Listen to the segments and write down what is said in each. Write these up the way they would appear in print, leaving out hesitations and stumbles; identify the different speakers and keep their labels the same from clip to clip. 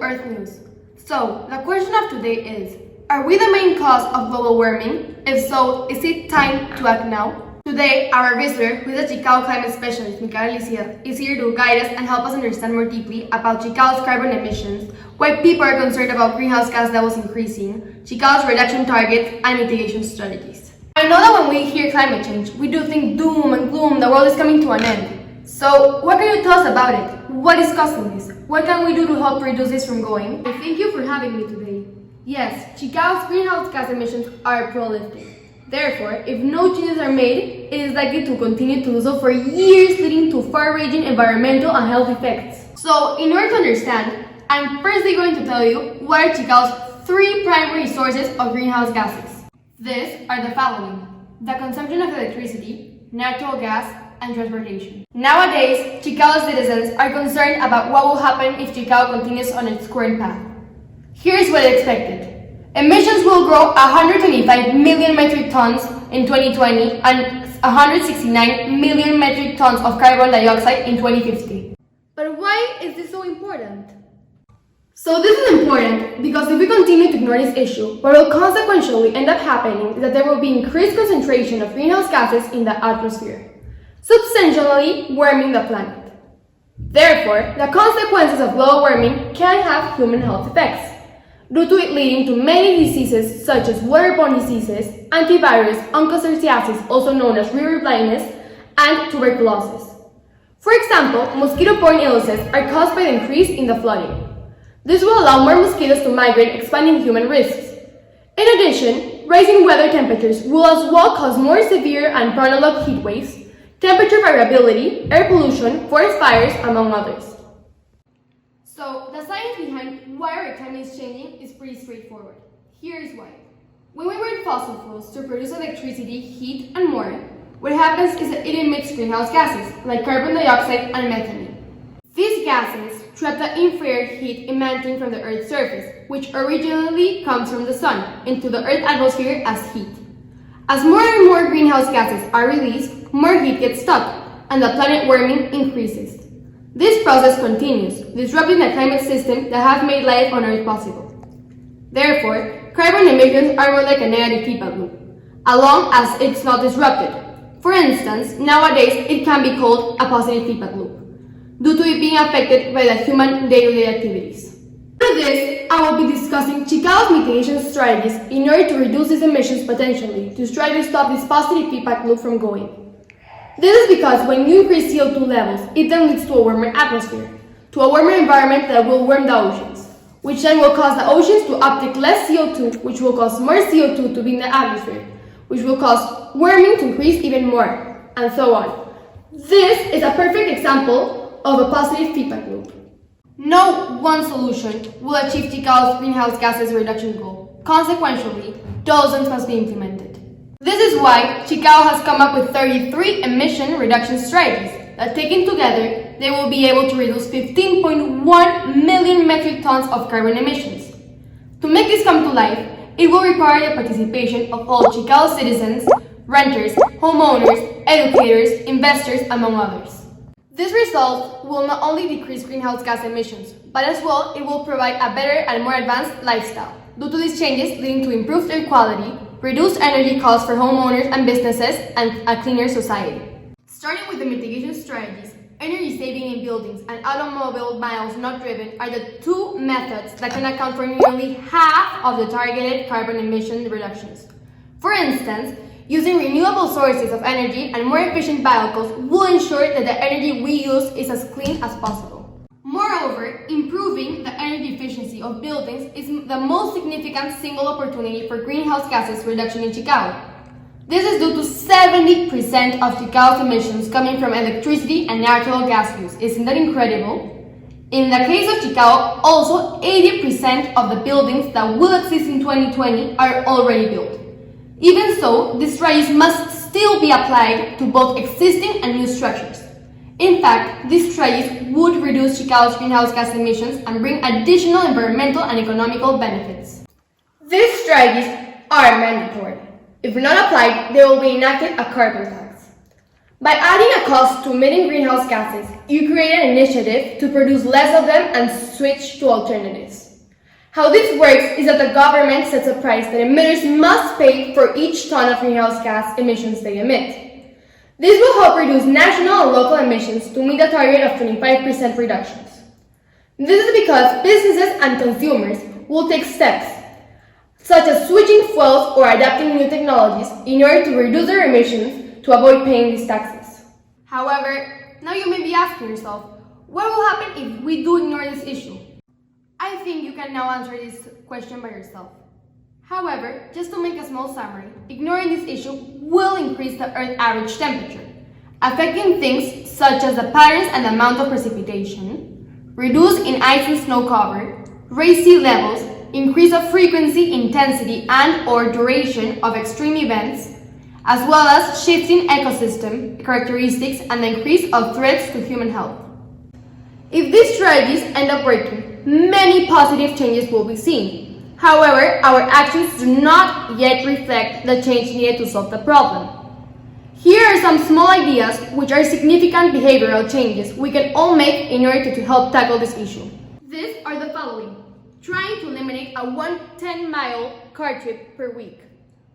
Speaker 1: Earth News. So, the question of today is, are we the main cause of global warming? If so, is it time to act now? Today, our visitor, who is a Chicao climate specialist, Micaela Lisier, is here to guide us and help us understand more deeply about Chicao's carbon emissions, why people are concerned about greenhouse gas levels increasing, Chicao's reduction targets, and mitigation strategies. I know that when we hear climate change, we do think doom and gloom, the world is coming to an end. So, what can you tell us about it? What is causing this? What can we do to help reduce this from going? And thank you for having me today. Yes, Chicao's greenhouse gas emissions are prolific. Therefore, if no changes are made, it is likely to continue to do so for years, leading to far-reaching environmental and health effects. So, in order to understand, I'm firstly going to tell you what are Chicao's three primary sources of greenhouse gases. These are the following: the consumption of electricity, natural gas, and transportation. Nowadays, Chicao's citizens are concerned about what will happen if Chicao continues on its current path. Here's what is expected. Emissions will grow 125 million metric tons in 2020 and 169 million metric tons of carbon dioxide in 2050. But why is this so important? So this is important because if we continue to ignore this issue, what will consequentially end up happening is that there will be increased concentration of greenhouse gases in the atmosphere, substantially warming the planet. Therefore, the consequences of global warming can have human health effects, due to it leading to many diseases such as waterborne diseases, antivirus, onchocerciasis, also known as river blindness, and tuberculosis. For example, mosquito-borne illnesses are caused by the increase in the flooding. This will allow more mosquitoes to migrate, expanding human risks. In addition, rising weather temperatures will as well cause more severe and prolonged heat waves, temperature variability, air pollution, forest fires, among others. So, the science behind why our climate is changing is pretty straightforward. Here is why. When we burn fossil fuels to produce electricity, heat, and more, what happens is that it emits greenhouse gases, like carbon dioxide and methane. These gases trap the infrared heat emanating from the Earth's surface, which originally comes from the sun, into the Earth's atmosphere as heat. As more and more greenhouse gases are released, more heat gets stuck, and the planet warming increases. This process continues, disrupting the climate system that has made life on Earth possible. Therefore, carbon emissions are more like a negative feedback loop, as long as it's not disrupted. For instance, nowadays it can be called a positive feedback loop, due to it being affected by the human daily activities. For this, I will be discussing Chicao's mitigation strategies in order to reduce these emissions potentially, to try to stop this positive feedback loop from going. This is because when you increase CO2 levels, it then leads to a warmer atmosphere, to a warmer environment that will warm the oceans, which then will cause the oceans to uptake less CO2, which will cause more CO2 to be in the atmosphere, which will cause warming to increase even more, and so on. This is a perfect example of a positive feedback loop. No one solution will achieve Chicao's greenhouse gases reduction goal. Consequently, dozens must be implemented. This is why Chicao has come up with 33 emission reduction strategies that, taken together, they will be able to reduce 15.1 million metric tons of carbon emissions. To make this come to life, it will require the participation of all Chicao citizens, renters, homeowners, educators, investors, among others. This result will not only decrease greenhouse gas emissions, but as well it will provide a better and more advanced lifestyle, due to these changes leading to improved air quality, reduced energy costs for homeowners and businesses, and a cleaner society. Starting with the mitigation strategies, energy saving in buildings and automobile miles not driven are the two methods that can account for nearly half of the targeted carbon emission reductions. For instance, using renewable sources of energy and more efficient vehicles will ensure that the energy we use is as clean as possible. Moreover, improving the energy efficiency of buildings is the most significant single opportunity for greenhouse gases reduction in Chicao. This is due to 70% of Chicao's emissions coming from electricity and natural gas use. Isn't that incredible? In the case of Chicao, also 80% of the buildings that will exist in 2020 are already built. Even so, these strategies must still be applied to both existing and new structures. In fact, these strategies would reduce Chicao's greenhouse gas emissions and bring additional environmental and economical benefits. These strategies are mandatory. If not applied, they will be enacted a carbon tax. By adding a cost to emitting greenhouse gases, you create an initiative to produce less of them and switch to alternatives. How this works is that the government sets a price that emitters must pay for each ton of greenhouse gas emissions they emit. This will help reduce national and local emissions to meet a target of 25% reductions. This is because businesses and consumers will take steps, such as switching fuels or adapting new technologies in order to reduce their emissions to avoid paying these taxes. However, now you may be asking yourself, what will happen if we do ignore this issue? I think you can now answer this question by yourself. However, just to make a small summary, ignoring this issue will increase the Earth's average temperature, affecting things such as the patterns and amount of precipitation, reduce in ice and snow cover, raise sea levels, increase of frequency, intensity, and/or duration of extreme events, as well as shifts in ecosystem characteristics and the increase of threats to human health. If these strategies end up working, many positive changes will be seen. However, our actions do not yet reflect the change needed to solve the problem. Here are some small ideas which are significant behavioral changes we can all make in order to help tackle this issue. These are the following. Trying to eliminate a 10-mile car trip per week.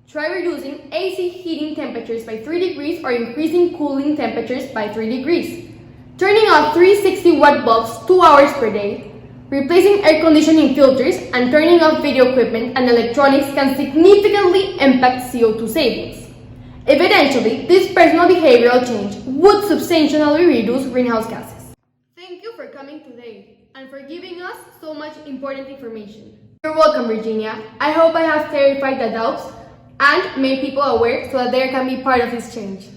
Speaker 1: Try reducing AC heating temperatures by 3 degrees or increasing cooling temperatures by 3 degrees. Turning off 360-watt bulbs 2 hours per day. Replacing air conditioning filters and turning off video equipment and electronics can significantly impact CO2 savings. Eventually, this personal behavioral change would substantially reduce greenhouse gases. Thank you for coming today and for giving us so much important information. You're welcome, Virginia. I hope I have clarified the doubts and made people aware so that they can be part of this change.